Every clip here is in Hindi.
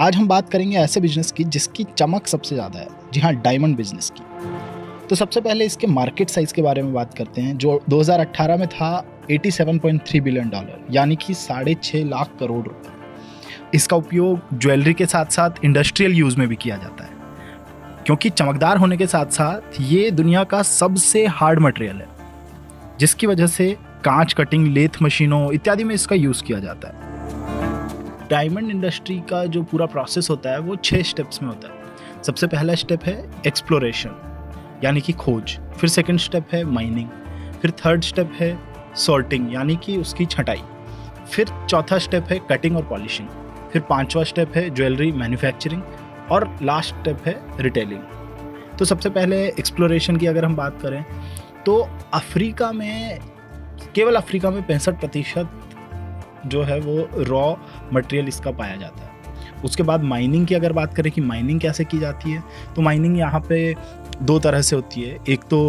आज हम बात करेंगे ऐसे बिजनेस की जिसकी चमक सबसे ज़्यादा है। जी हाँ, डायमंड बिजनेस की। तो सबसे पहले इसके मार्केट साइज़ के बारे में बात करते हैं, जो 2018 में था $87.3 बिलियन, यानी कि 6.5 लाख करोड़ रुपए। इसका उपयोग ज्वेलरी के साथ साथ इंडस्ट्रियल यूज़ में भी किया जाता है, क्योंकि चमकदार होने के साथ साथ ये दुनिया का सबसे हार्ड मटेरियल है, जिसकी वजह से कांच कटिंग, लेथ मशीनों इत्यादि में इसका यूज़ किया जाता है। डायमंड इंडस्ट्री का जो पूरा प्रोसेस होता है वो 6 स्टेप्स में होता है। सबसे पहला स्टेप है एक्सप्लोरेशन, यानी कि खोज। फिर सेकंड स्टेप है माइनिंग। फिर थर्ड स्टेप है सॉर्टिंग, यानी कि उसकी छटाई। फिर चौथा स्टेप है कटिंग और पॉलिशिंग। फिर पांचवा स्टेप है ज्वेलरी मैन्युफैक्चरिंग और लास्ट स्टेप है रिटेलिंग। तो सबसे पहले एक्सप्लोरेशन की अगर हम बात करें तो अफ्रीका में, केवल अफ्रीका में 65% जो है वो रॉ मटेरियल इसका पाया जाता है। उसके बाद माइनिंग की अगर बात करें कि माइनिंग कैसे की जाती है, तो माइनिंग यहाँ पे 2 तरह से होती है। एक तो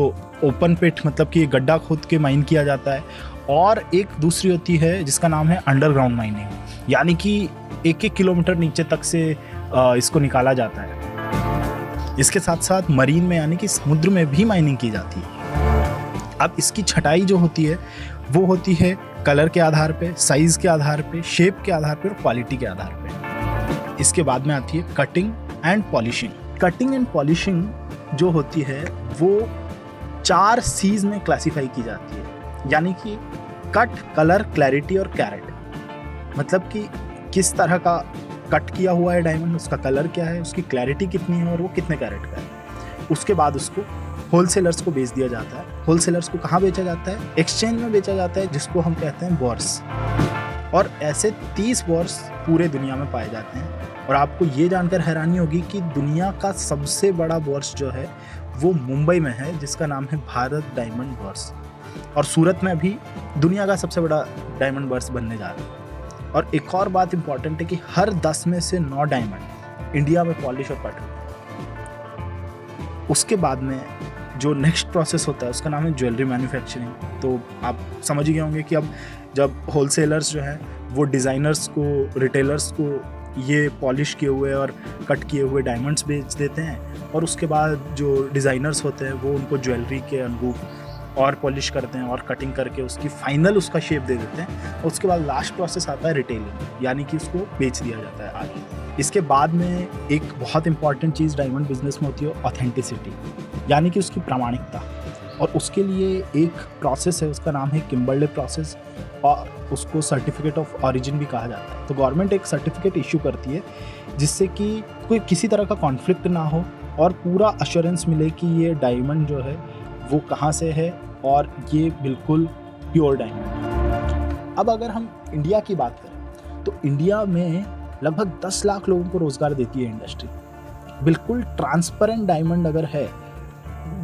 ओपन पिट, मतलब कि गड्ढा खोद के माइन किया जाता है, और एक दूसरी होती है जिसका नाम है अंडरग्राउंड माइनिंग, यानी कि 1-1 किलोमीटर नीचे तक से इसको निकाला जाता है। इसके साथ साथ मरीन में, यानी कि समुद्र में भी माइनिंग की जाती है। अब इसकी छटाई जो होती है वो होती है कलर के आधार पे, साइज के आधार पे, शेप के आधार पे और क्वालिटी के आधार पे। इसके बाद में आती है cutting and polishing. Cutting and polishing जो होती है वो 4 C's में क्लासिफाई की जाती है, यानी कि कट, कलर, क्लैरिटी और कैरेट। मतलब कि किस तरह का कट किया हुआ है डायमंड, उसका कलर क्या है, उसकी क्लैरिटी कितनी है और वो कितने कैरेट का है। उसके बाद उसको होलसेलर्स को बेच दिया जाता है। होलसेलर्स को कहाँ बेचा जाता है? एक्सचेंज में बेचा जाता है, जिसको हम कहते हैं बॉर्स। और ऐसे 30 बॉर्स पूरे दुनिया में पाए जाते हैं। और आपको ये जानकर हैरानी होगी कि दुनिया का सबसे बड़ा बॉर्स जो है वो मुंबई में है, जिसका नाम है भारत डायमंड बॉर्स। और सूरत में भी दुनिया का सबसे बड़ा डायमंड बॉर्स बनने जा रहा है। और एक और बात इंपॉर्टेंट है कि हर 10 में से 9 डायमंड इंडिया में पॉलिश और कट होते हैं। उसके बाद में जो नेक्स्ट प्रोसेस होता है उसका नाम है ज्वेलरी मैन्युफैक्चरिंग। तो आप समझ गए होंगे कि अब जब होलसेलर्स जो हैं वो डिज़ाइनर्स को, रिटेलर्स को ये पॉलिश किए हुए और कट किए हुए डायमंड्स बेच देते हैं, और उसके बाद जो डिज़ाइनर्स होते हैं वो उनको ज्वेलरी के अनुरूप और पॉलिश करते हैं और कटिंग करके उसकी फाइनल उसका शेप दे देते हैं। और उसके बाद लास्ट प्रोसेस आता है रिटेलिंग, यानी कि उसको बेच दिया जाता है आगे। इसके बाद में एक बहुत इंपॉर्टेंट चीज़ डायमंड बिजनेस में होती है ऑथेंटिसिटी, यानी कि उसकी प्रामाणिकता। और उसके लिए एक प्रोसेस है, उसका नाम है किम्बरले प्रोसेस, और उसको सर्टिफिकेट ऑफ ऑरिजिन भी कहा जाता है। तो गवर्नमेंट एक सर्टिफिकेट इशू करती है जिससे कि कोई किसी तरह का कॉन्फ्लिक्ट ना हो और पूरा अश्योरेंस मिले कि ये डायमंड जो है वो कहाँ से है और ये बिल्कुल प्योर डायमंड है। अब अगर हम इंडिया की बात करें तो इंडिया में लगभग 10 लाख लोगों को रोज़गार देती है इंडस्ट्री। बिल्कुल ट्रांसपेरेंट डायमंड अगर है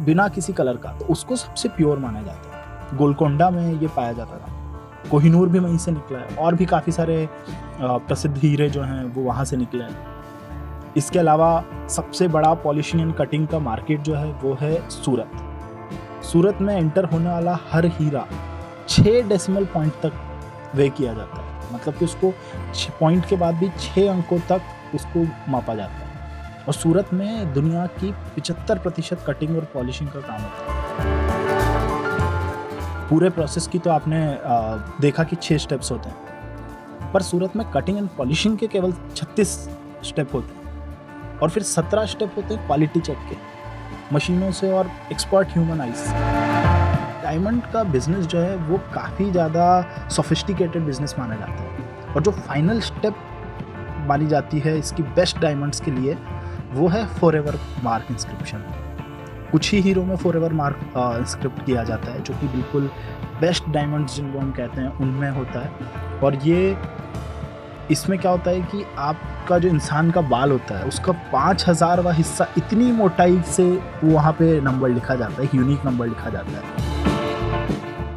बिना किसी कलर का तो उसको सबसे प्योर माना जाता है। गोलकोंडा में ये पाया जाता था, कोहिनूर भी वहीं से निकला है, और भी काफ़ी सारे प्रसिद्ध हीरे जो हैं वो वहाँ से निकले हैं। इसके अलावा सबसे बड़ा पॉलिशिंग एंड कटिंग का मार्केट जो है वो है सूरत। सूरत में एंटर होने वाला हर हीरा 6 डेसिमल पॉइंट तक वे किया जाता है, मतलब कि उसको पॉइंट के बाद भी 6 अंकों तक उसको मापा जाता है। और सूरत में दुनिया की 75% कटिंग और पॉलिशिंग का काम होता है। पूरे प्रोसेस की तो आपने देखा कि 6 स्टेप्स होते हैं, पर सूरत में कटिंग एंड पॉलिशिंग के केवल 36 स्टेप होते हैं, और फिर 17 स्टेप होते हैं क्वालिटी चेक के, मशीनों से और एक्सपर्ट ह्यूमन आइज। डायमंड का बिजनेस जो है वो काफ़ी ज़्यादा सोफिस्टिकेटेड बिजनेस माना जाता है, और जो फाइनल स्टेप मानी जाती है इसकी बेस्ट डायमंड्स के लिए वो है फॉरएवर मार्क इंस्क्रिप्शन। कुछ ही हीरो में फॉरएवर मार्क इंस्क्रिप्ट किया जाता है, जो कि बिल्कुल बेस्ट डायमंड्स जिनको हम कहते हैं उनमें होता है। और ये इसमें क्या होता है कि आपका जो इंसान का बाल होता है उसका 5000वां हिस्सा इतनी मोटाई से वहाँ पे नंबर लिखा जाता है, एक यूनिक नंबर लिखा जाता है।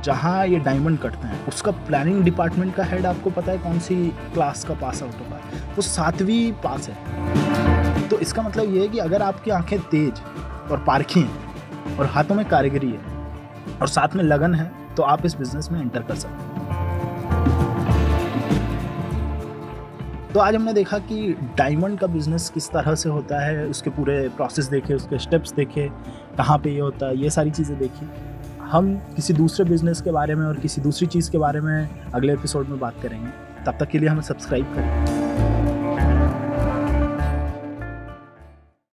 जहाँ ये डायमंड कटते हैं उसका प्लानिंग डिपार्टमेंट का हेड, आपको पता है कौन सी क्लास का पास आउट होगा, वो 7वीं पास है। तो इसका मतलब ये है कि अगर आपकी आंखें तेज और पारखी हैं और हाथों में कारीगरी है और साथ में लगन है तो आप इस बिजनेस में एंटर कर सकते हैं। तो आज हमने देखा कि डायमंड का बिज़नेस किस तरह से होता है, उसके पूरे प्रोसेस देखे, उसके स्टेप्स देखे, कहाँ पे ये होता है, ये सारी चीज़ें देखी। हम किसी दूसरे बिज़नेस के बारे में और किसी दूसरी चीज़ के बारे में अगले एपिसोड में बात करेंगे। तब तक के लिए हमें सब्सक्राइब करें।